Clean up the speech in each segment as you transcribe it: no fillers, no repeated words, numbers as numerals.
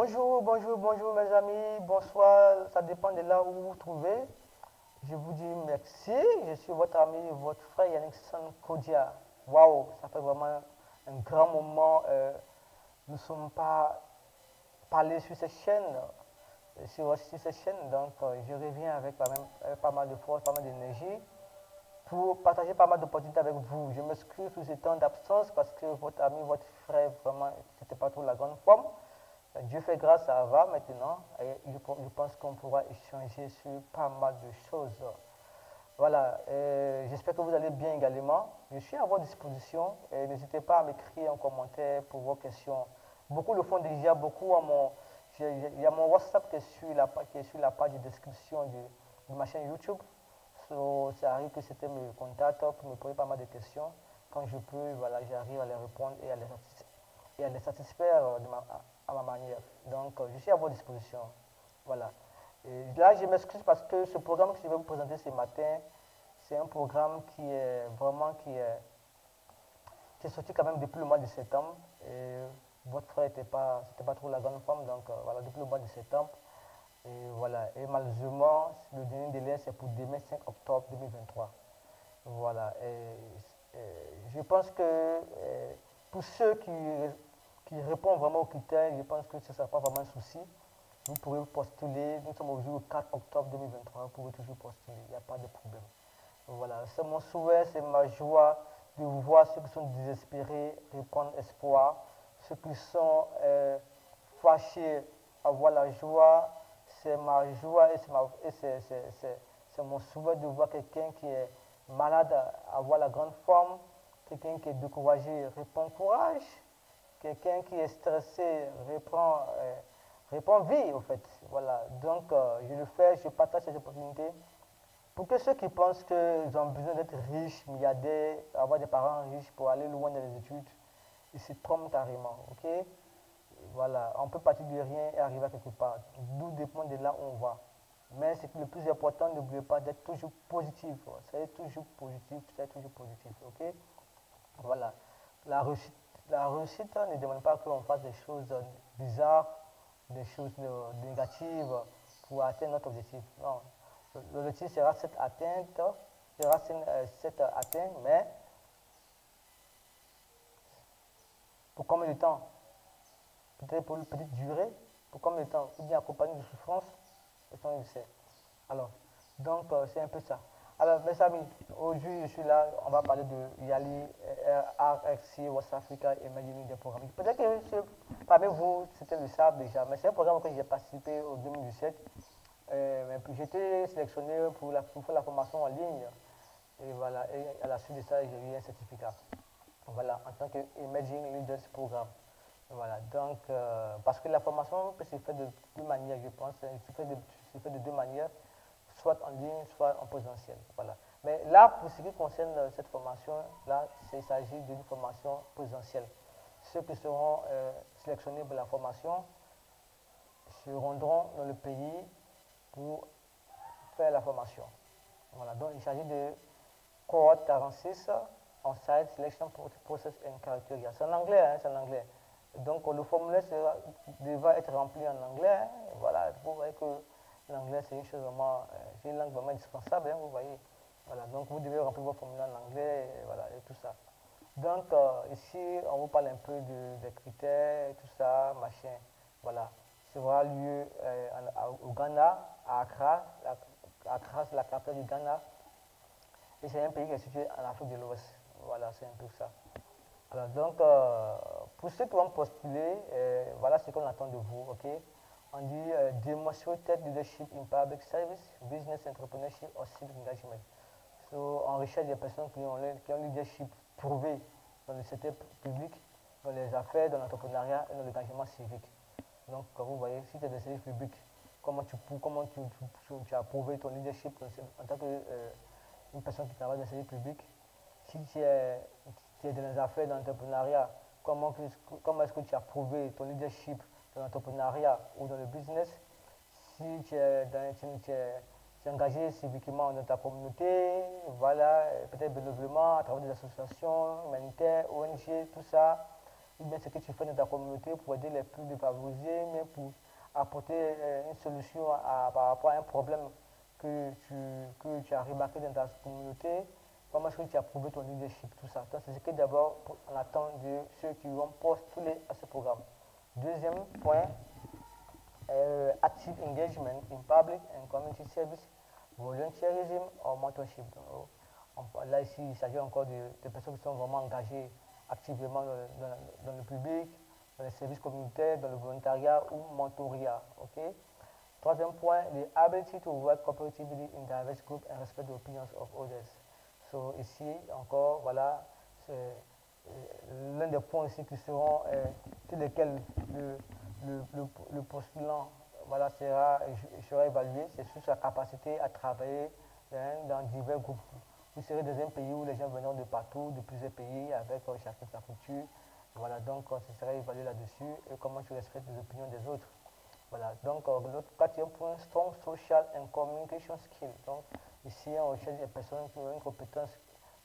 Bonjour mes amis, bonsoir, ça dépend de là où vous vous trouvez. Je vous dis merci, je suis votre ami, votre frère Yannick San Kodia. Waouh, ça fait vraiment un grand moment. Nous ne sommes pas parlé sur cette chaîne, sur cette chaîne, donc je reviens avec avec pas mal de force, pas mal d'énergie pour partager pas mal d'opportunités avec vous. Je m'excuse pour ce temps d'absence parce que votre ami, votre frère, vraiment, c'était pas trop la grande forme. Dieu fait grâce, ça va maintenant. Et je pense qu'on pourra échanger sur pas mal de choses. Voilà, j'espère que vous allez bien également. Je suis à votre disposition et n'hésitez pas à m'écrire en commentaire pour vos questions. Beaucoup le font déjà, il y a mon WhatsApp qui est sur la page de description de ma chaîne YouTube. Ça arrive que c'était mes contacts pour me poser pas mal de questions. Quand je peux, voilà, j'arrive à les répondre et à les satisfaire à ma manière. Donc, je suis à votre disposition. Voilà. Et là, je m'excuse parce que ce programme que je vais vous présenter ce matin, c'est un programme qui est sorti quand même depuis le mois de septembre. Et votre frère c'était pas trop la grande forme, donc voilà, depuis le mois de septembre. Et voilà. Et malheureusement, le dernier délai, c'est pour demain 5 octobre 2023. Voilà. Je pense que pour ceux qui répondent vraiment aux critères, je pense que ce ne sera pas vraiment un souci. Vous pourrez postuler. Nous sommes aujourd'hui au 4 octobre 2023. Vous pouvez toujours postuler. Il n'y a pas de problème. Voilà. C'est mon souhait, c'est ma joie de voir ceux qui sont désespérés reprendre espoir. Ceux qui sont fâchés avoir la joie. C'est ma joie et c'est mon souhait de voir quelqu'un qui est malade avoir la grande forme. Quelqu'un qui est découragé reprend courage. Quelqu'un qui est stressé reprend vie, au fait. Voilà. Donc, je le fais, je partage cette opportunité pour que ceux qui pensent qu'ils ont besoin d'être riches, milliardaires, avoir des parents riches pour aller loin dans les études, ils se trompent carrément. Ok? Voilà. On peut partir de rien et arriver à quelque part. D'où dépend de là où on va. Mais c'est le plus important, n'oubliez pas d'être toujours positif. Soyez toujours positif, soyez toujours positif. Ok? Voilà. La réussite, la réussite ne demande pas qu'on fasse des choses bizarres, des choses négatives pour atteindre notre objectif. Non. L'objectif sera cette atteinte, mais pour combien de temps? Peut-être pour une petite durée, pour combien de temps? Ou bien accompagné de souffrance, personne ne sait. Alors, donc c'est un peu ça. Alors, mes amis, aujourd'hui je suis là, on va parler de Yali, RRC, West Africa Emerging des programmes. Peut-être que parmi vous, c'était le savent déjà, mais c'est un programme auquel j'ai participé en 2017. Mais puis j'ai été sélectionné pour faire la formation en ligne. Et voilà, et à la suite de ça, j'ai eu un certificat. Voilà, en tant que Emerging Leaders Programme. Voilà, donc, parce que la formation peut se faire de deux manières, je pense. Se fait de deux manières, soit en ligne, soit en présentiel. Voilà. Mais là, pour ce qui concerne cette formation-là, il s'agit d'une formation présentielle. Ceux qui seront sélectionnés pour la formation se rendront dans le pays pour faire la formation. Voilà, donc il s'agit de cohorte 46 on-site selection process and criteria. C'est en anglais, hein, c'est en anglais. Donc le formulaire devra être rempli en anglais. Hein. Voilà, vous voyez que l'anglais c'est une chose vraiment, c'est une langue vraiment indispensable, hein, vous voyez. Voilà, donc vous devez remplir votre formulaire en anglais, et voilà, et tout ça. Donc ici, on vous parle un peu des critères, tout ça, machin. Voilà, ça aura lieu au Ghana, à Accra. Accra, c'est la capitale du Ghana. Et c'est un pays qui est situé en Afrique de l'Ouest. Voilà, c'est un peu ça. Alors donc, pour ceux qui vont postuler, voilà ce qu'on attend de vous, ok? On dit Demonstrated Leadership in Public Service, Business Entrepreneurship or Civic Engagement. So, on recherche des personnes qui ont leadership prouvé dans le secteur public, dans les affaires, dans l'entrepreneuriat et dans l'engagement civique. Donc, comme vous voyez, si tu es dans le service public, comment tu as prouvé ton leadership en tant qu'une personne qui travaille dans le service public? Si tu es dans les affaires, dans l'entrepreneuriat, comment est-ce que tu as prouvé ton leadership dans l'entrepreneuriat ou dans le business? Si tu es engagé civiquement dans ta communauté, voilà, peut-être bénévolement à travers des associations humanitaires, ONG, tout ça. ou bien ce que tu fais dans ta communauté pour aider les plus défavorisés, mais pour apporter une solution par rapport à un problème que tu as remarqué dans ta communauté. Comment est-ce que tu as prouvé ton leadership, tout ça. Donc, c'est ce que d'abord on attend de ceux qui vont postuler à ce programme. Deuxième point, active engagement in public and community service, volunteerism or mentorship. Là, ici, il s'agit encore de personnes qui sont vraiment engagées activement dans le public, dans les services communautaires, dans le volontariat ou mentorat. Okay? Troisième point, the ability to work cooperatively in diverse groups and respect the opinions of others. So, ici, encore, voilà, c'est l'un des points ici qui seront, sur lesquels le postulant voilà, sera évalué, c'est sur sa capacité à travailler dans divers groupes. Vous serez dans un pays où les gens viennent de partout, de plusieurs pays, avec chacun sa culture. Voilà, donc ce sera évalué là-dessus et comment tu respectes les opinions des autres. Voilà, donc notre quatrième point, strong social and communication skills. Donc ici, on recherche des personnes qui ont une compétence,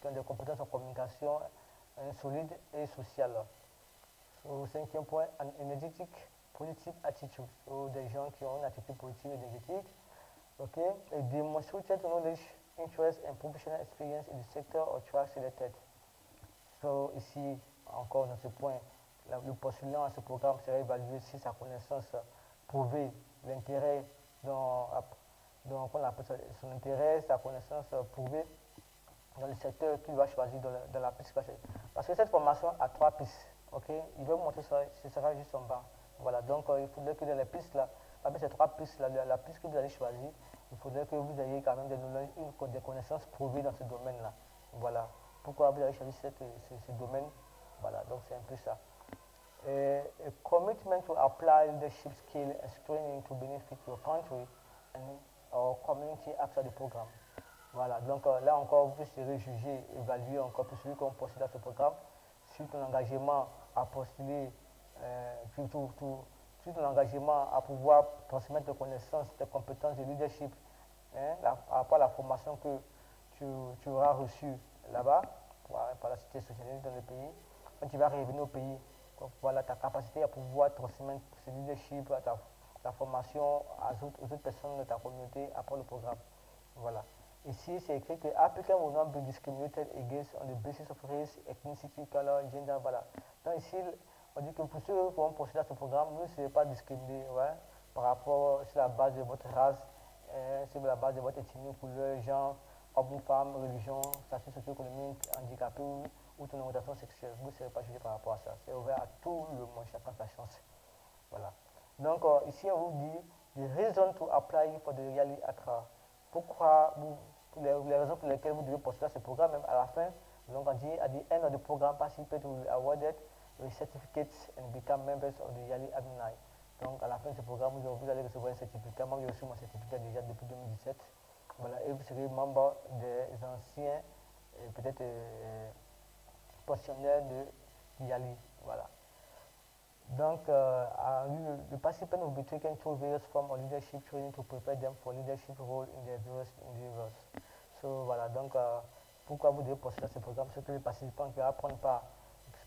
qui ont des compétences en communication solides et sociales. Au cinquième point, an energetic positive attitude. So, des gens qui ont une attitude positive et énergétique. Okay, a demonstrated knowledge, interest and professional experience in the sector or track selected. So, ici, encore dans ce point, le postulant à ce programme sera évalué si sa connaissance prouvée, l'intérêt dans on appelle ça, son intérêt, sa connaissance prouvée dans le secteur qu'il va choisir dans la piste. Parce que cette formation a trois pistes. Okay? Il va vous montrer ça, ce sera juste en bas. Voilà, donc il faudrait que dans les pistes là, parmi ces trois pistes là, la piste que vous allez choisir, il faudrait que vous ayez quand même des connaissances prouvées dans ce domaine là. Voilà, pourquoi vous avez choisi ce domaine. Voilà, donc c'est un peu ça. A commitment to apply leadership skill and training to benefit your country and our community after the program. Voilà, donc là encore, vous serez jugé, évalué encore pour celui qui ont postulé à ce programme, sur ton engagement à postuler, sur ton engagement à pouvoir transmettre tes connaissances, tes compétences de leadership, par rapport à la formation que tu auras reçue là-bas, par la société socialiste dans le pays. Quand tu vas revenir au pays, voilà ta capacité à pouvoir transmettre ce leadership, ta formation aux autres personnes de ta communauté après le programme. Voilà. Ici, c'est écrit que applicant will not be discriminated against on the basis of race, ethnicity, color, gender, voilà. Donc ici, on dit que pour ceux qui vont postuler à ce programme, vous ne serez pas discriminés par rapport sur la base de votre race, sur la base de votre ethnie, couleur, genre, homme ou femme, religion, statut socio-économique, handicapé ou ton orientation sexuelle. Vous ne serez pas jugé par rapport à ça. C'est ouvert à tout le monde, chacun sa chance. Voilà. Donc ici, on vous dit the reason to apply for the Yali Accra. Pourquoi les raisons pour lesquelles vous devez postuler à ce programme, même à la fin, donc on dit at the end of the program, participate will be awarded with certificates and become members of the Yali Alumni. Donc à la fin de ce programme, vous allez recevoir un certificat. Moi, j'ai reçu mon certificat déjà depuis 2017. Voilà, et vous serez membre des anciens, peut-être pensionnaires de Yali. Voilà. Donc, the participants will be taken through various forms of leadership training to prepare them for leadership role in their various endeavors. So, voilà, donc, pourquoi vous devez postuler à ce programme? C'est que les participants qui vont prendre part,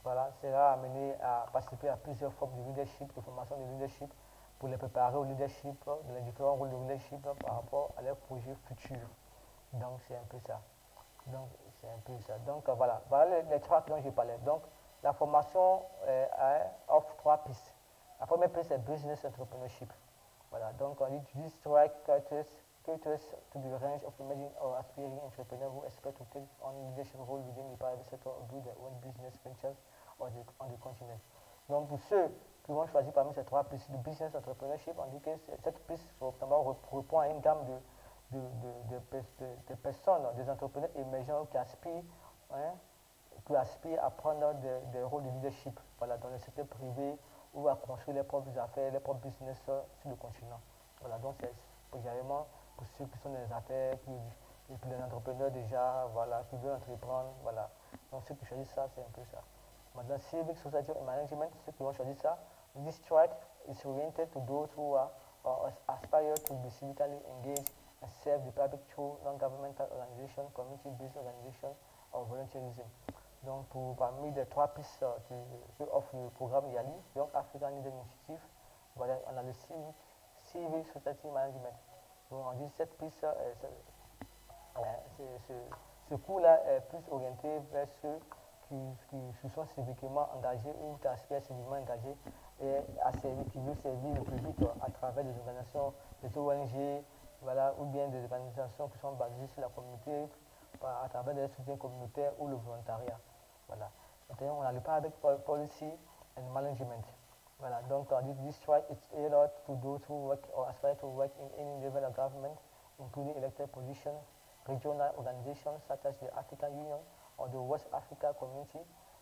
voilà, sera amené à participer à plusieurs formes de leadership, de formation de leadership, pour les préparer au leadership, dans les différents rôles de leadership par rapport à leurs projets futurs. Donc, c'est un peu ça. Donc, c'est un peu ça. Donc, voilà, les trois dont je parlais. Donc, la formation offre trois pistes. La première piste, c'est business entrepreneurship. Voilà, donc on dit this strike caters to the range of emerging or aspiring entrepreneurs who expect to take on leadership role within the private sector or build their own business ventures on the continent. Donc pour ceux qui vont choisir parmi ces trois pistes de business entrepreneurship, on dit que cette piste répond à une gamme de personnes, des entrepreneurs émergents qui aspirent à prendre des rôles de leadership, voilà, dans le secteur privé ou à construire les propres affaires, les propres business sur le continent. Voilà, donc c'est généralement pour ceux qui sont dans les affaires, et puis les entrepreneurs déjà, voilà, qui veulent entreprendre, voilà. Donc ceux qui choisissent ça, c'est un peu ça. Maintenant, Civic Society Management, ceux qui vont choisir ça, this track is oriented to those who aspire to be civically engaged and serve the public through non-governmental organization, community-based organization, or volunteerism. Donc, parmi les 3 pistes que offre le programme YALI, donc African Leader Initiative, voilà, on a le Civil Society Management. Donc, on dit cette piste, ce cours-là est plus orienté vers ceux qui se sont civiquement engagés ou qui aspirent civiquement engagés et qui veulent servir le public à travers des organisations, des ONG, voilà, ou bien des organisations qui sont basées sur la communauté à travers des soutiens communautaires ou le volontariat. Voilà. Maintenant, on a le public policy and management. Voilà. Donc, this strike is tailored to those who work or aspire to work in any level of government, including elected positions, regional organizations such as the African Union or the West Africa Community,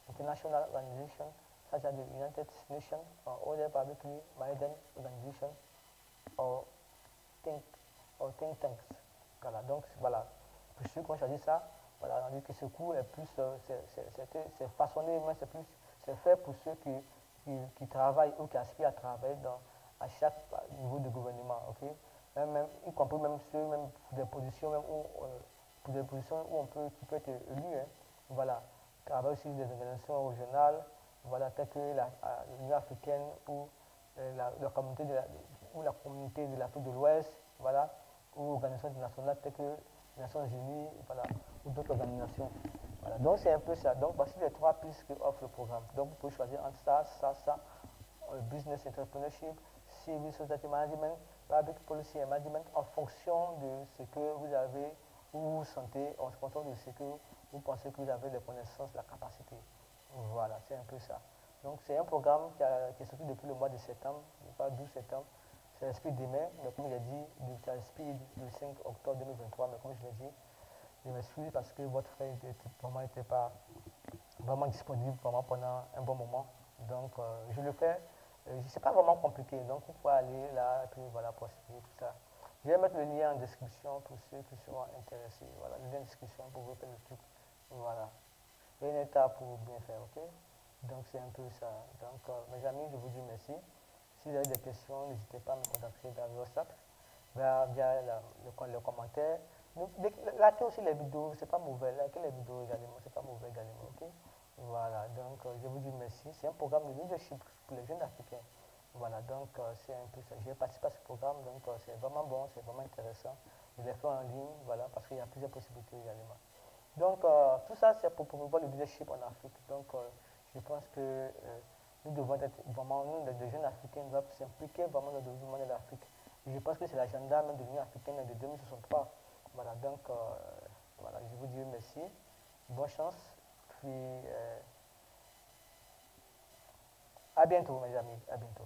international organizations such as the United Nations or other publicly minded organizations or think, think tanks. Voilà, donc voilà. Pour ceux qui ont choisi ça, voilà, on dit que ce cours est plus, c'est façonné, mais c'est fait pour ceux qui travaillent ou qui aspirent à travailler à chaque niveau de gouvernement, ok? Y compris même ceux, même pour des positions, même où, pour des positions où qui peut être élu, hein, voilà. Travailler aussi des organisations régionales, voilà, telles que l'Union africaine ou la communauté la communauté de l'Afrique de l'Ouest, voilà, ou organisations internationales telles que les Nations Unies, voilà, ou d'autres organisations. Voilà. Donc c'est un peu ça. Donc voici les 3 pistes que offre le programme. Donc vous pouvez choisir entre ça, business entrepreneurship, civil society management, public policy and management en fonction de ce que vous avez ou vous sentez, en fonction de ce que vous pensez que vous avez les connaissances, la capacité. Voilà, c'est un peu ça. Donc c'est un programme qui est sorti depuis le mois de septembre, pas 12 septembre. C'est Esprit demain, mais comme il a dit, c'est Esprit le 5 octobre 2023, mais comme je l'ai dit, je m'excuse parce que votre frère n'était pas vraiment disponible vraiment pendant un bon moment. Donc je le fais, c'est pas vraiment compliqué, donc vous pouvez aller là, et puis voilà, procéder, tout ça. Je vais mettre le lien en description pour ceux qui seront intéressés. Voilà, le lien en description pour vous faire le truc. Voilà. Une étape pour bien faire, ok? Donc c'est un peu ça. Donc mes amis, je vous dis merci. Si vous avez des questions, n'hésitez pas à me contacter via WhatsApp, via le commentaire. Likez aussi les vidéos, c'est pas mauvais. Likez les vidéos également, c'est pas mauvais également, ok? Voilà, donc je vous dis merci. C'est un programme de leadership pour les jeunes africains. Voilà, donc c'est un peu ça. J'ai participé à ce programme, donc c'est vraiment bon, c'est vraiment intéressant. Je l'ai fait en ligne, voilà, parce qu'il y a plusieurs possibilités également. Donc, tout ça, c'est pour promouvoir le leadership en Afrique. Donc, je pense que nous devons être vraiment, nous, les jeunes Africains, doivent s'impliquer vraiment dans le développement de l'Afrique. Et je pense que c'est l'agenda même de l'Union africaine de 2063. Voilà, donc, voilà, je vous dis merci. Bonne chance. Puis, à bientôt, mes amis. À bientôt.